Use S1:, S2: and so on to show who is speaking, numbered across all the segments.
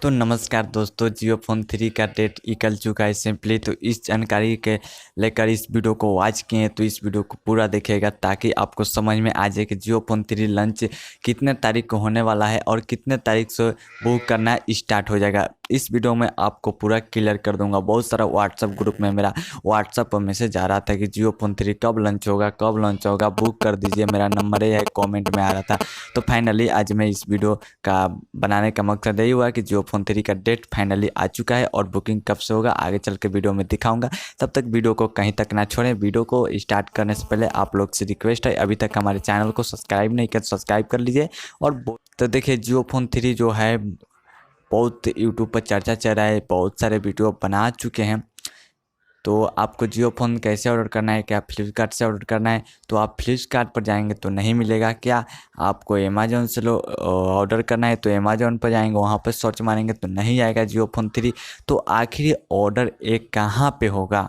S1: तो नमस्कार दोस्तों, जियो फोन 3 का डेट निकल चुका है सिंपली। तो इस जानकारी के लेकर इस वीडियो को वॉच किए हैं, तो इस वीडियो को पूरा देखिएगा ताकि आपको समझ में आ जाए कि जियो फोन 3 लॉन्च कितने तारीख को होने वाला है और कितने तारीख से बुक करना स्टार्ट हो जाएगा। इस वीडियो में आपको पूरा क्लियर कर दूंगा। बहुत सारा व्हाट्सअप ग्रुप में मेरा व्हाट्सअप पर मैसेज आ रहा था कि जियो फोन 3 कब लॉन्च होगा, बुक कर दीजिए, मेरा नंबर है कॉमेंट में आ रहा था। तो फाइनली आज मैं इस वीडियो का बनाने का मकसद यही हुआ कि जियो फोन 3 का डेट फाइनली आ चुका है और बुकिंग कब से होगा आगे चल के वीडियो में दिखाऊंगा। तब तक वीडियो को कहीं तक ना छोड़ें। वीडियो को स्टार्ट करने से पहले आप लोग से रिक्वेस्ट है, अभी तक हमारे चैनल को सब्सक्राइब नहीं किया तो सब्सक्राइब कर लीजिए। और तो देखिए, जियो फोन 3 जो है बहुत यूट्यूब पर चर्चा चल रहा है, बहुत सारे वीडियो बना चुके हैं। तो आपको जियो फोन कैसे ऑर्डर करना है, क्या फ्लिपकार्ट से ऑर्डर करना है, तो आप फ्लिपकार्ट पर जाएंगे तो नहीं मिलेगा। क्या आपको अमेजोन से ऑर्डर करना है तो अमेजोन पर जाएंगे, वहाँ पर सर्च मारेंगे तो नहीं आएगा जियो फोन 3। तो आखिर ऑर्डर एक कहाँ पे होगा,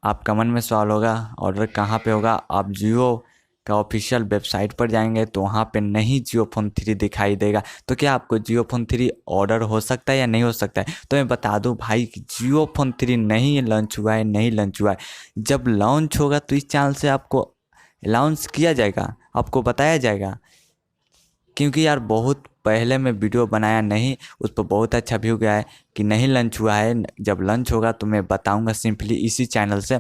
S1: आपका मन में सवाल होगा, ऑर्डर कहाँ पे होगा। आप जियो का ऑफिशियल वेबसाइट पर जाएंगे तो वहाँ पे नहीं जियो फोन 3 दिखाई देगा। तो क्या आपको जियो फोन 3 ऑर्डर हो सकता है या नहीं हो सकता है? तो मैं बता दूं भाई कि जियो फोन 3 नहीं लॉन्च हुआ है। जब लॉन्च होगा तो इस चैनल से आपको अनाउंस किया जाएगा, आपको बताया जाएगा। क्योंकि यार बहुत पहले मैं वीडियो बनाया नहीं, उस पर बहुत अच्छा व्यू गया है कि नहीं लॉन्च हुआ है। जब लॉन्च होगा तो मैं बताऊंगा सिंपली इसी चैनल से।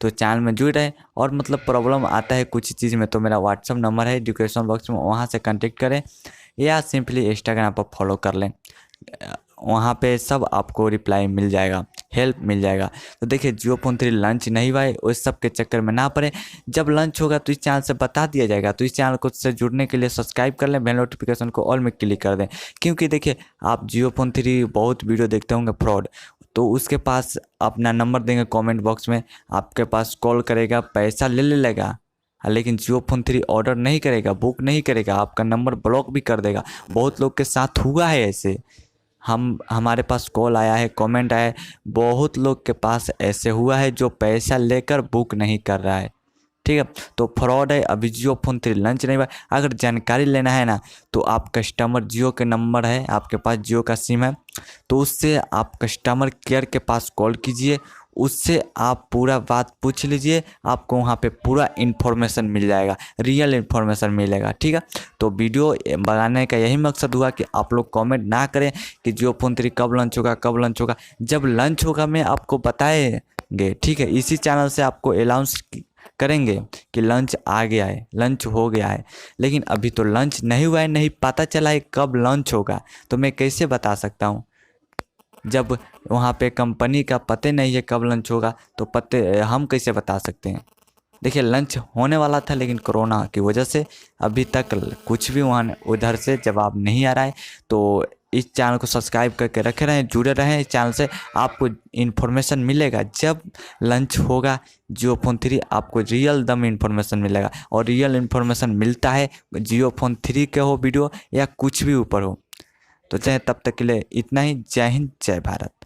S1: तो चैनल में जुड़ रहे। और मतलब प्रॉब्लम आता है कुछ चीज़ में तो मेरा व्हाट्सअप नंबर है डिस्क्रिप्शन बॉक्स में, वहाँ से कांटेक्ट करें या सिंपली इंस्टाग्राम पर फॉलो कर लें। वहाँ पे सब आपको रिप्लाई मिल जाएगा, हेल्प मिल जाएगा। तो देखिए, जियो फोन 3 लॉन्च नहीं हुआ है, उस सब के चक्कर में ना पड़े। जब लॉन्च होगा तो इस चैनल से बता दिया जाएगा। तो इस चैनल को से जुड़ने के लिए सब्सक्राइब कर लें, बेल नोटिफिकेशन को ऑल में क्लिक कर दें। क्योंकि देखिए, आप जियो फोन 3 बहुत वीडियो देखते होंगे फ्रॉड, तो उसके पास अपना नंबर देंगे कमेंट बॉक्स में, आपके पास कॉल करेगा, पैसा ले लेगा, लेकिन जियो फोन 3 ऑर्डर नहीं करेगा, बुक नहीं करेगा, आपका नंबर ब्लॉक भी कर देगा। बहुत लोग के साथ हुआ है ऐसे। हमारे पास कॉल आया है, कमेंट आया है, बहुत लोग के पास ऐसे हुआ है जो पैसा लेकर बुक नहीं कर रहा है। ठीक है, तो फ्रॉड है। अभी जियो फोन 3 लॉन्च नहीं हुआ। अगर जानकारी लेना है ना तो आप कस्टमर जियो के नंबर है, आपके पास जियो का सिम है, तो उससे आप कस्टमर केयर के पास कॉल कीजिए, उससे आप पूरा बात पूछ लीजिए, आपको वहाँ पे पूरा इन्फॉर्मेशन मिल जाएगा, रियल इन्फॉर्मेशन मिलेगा। ठीक है, तो वीडियो बनाने का यही मकसद हुआ कि आप लोग कमेंट ना करें कि जियो फोन 3 कब लॉन्च होगा। जब लॉन्च होगा मैं आपको बताएंगे। ठीक है, इसी चैनल से आपको अनाउंस करेंगे कि लॉन्च आ गया है, लॉन्च हो गया है। लेकिन अभी तो लॉन्च नहीं हुआ है, नहीं पता चला है कब लॉन्च होगा, तो मैं कैसे बता सकता हूँ जब वहाँ पे कंपनी का पते नहीं है कब लॉन्च होगा, तो पते हम कैसे बता सकते हैं। देखिए, लॉन्च होने वाला था लेकिन कोरोना की वजह से अभी तक कुछ भी वहाँ उधर से जवाब नहीं आ रहा है। तो इस चैनल को सब्सक्राइब करके रखे रहें, जुड़े रहें इस चैनल से, आपको इन्फॉर्मेशन मिलेगा। जब लॉन्च होगा जियो फोन 3 आपको रियल दम इन्फॉर्मेशन मिलेगा। और रियल इन्फॉर्मेशन मिलता है जियो फोन 3 के हो वीडियो या कुछ भी ऊपर हो। तो चाहे तब तक के लिए इतना ही। जय हिंद, जय भारत।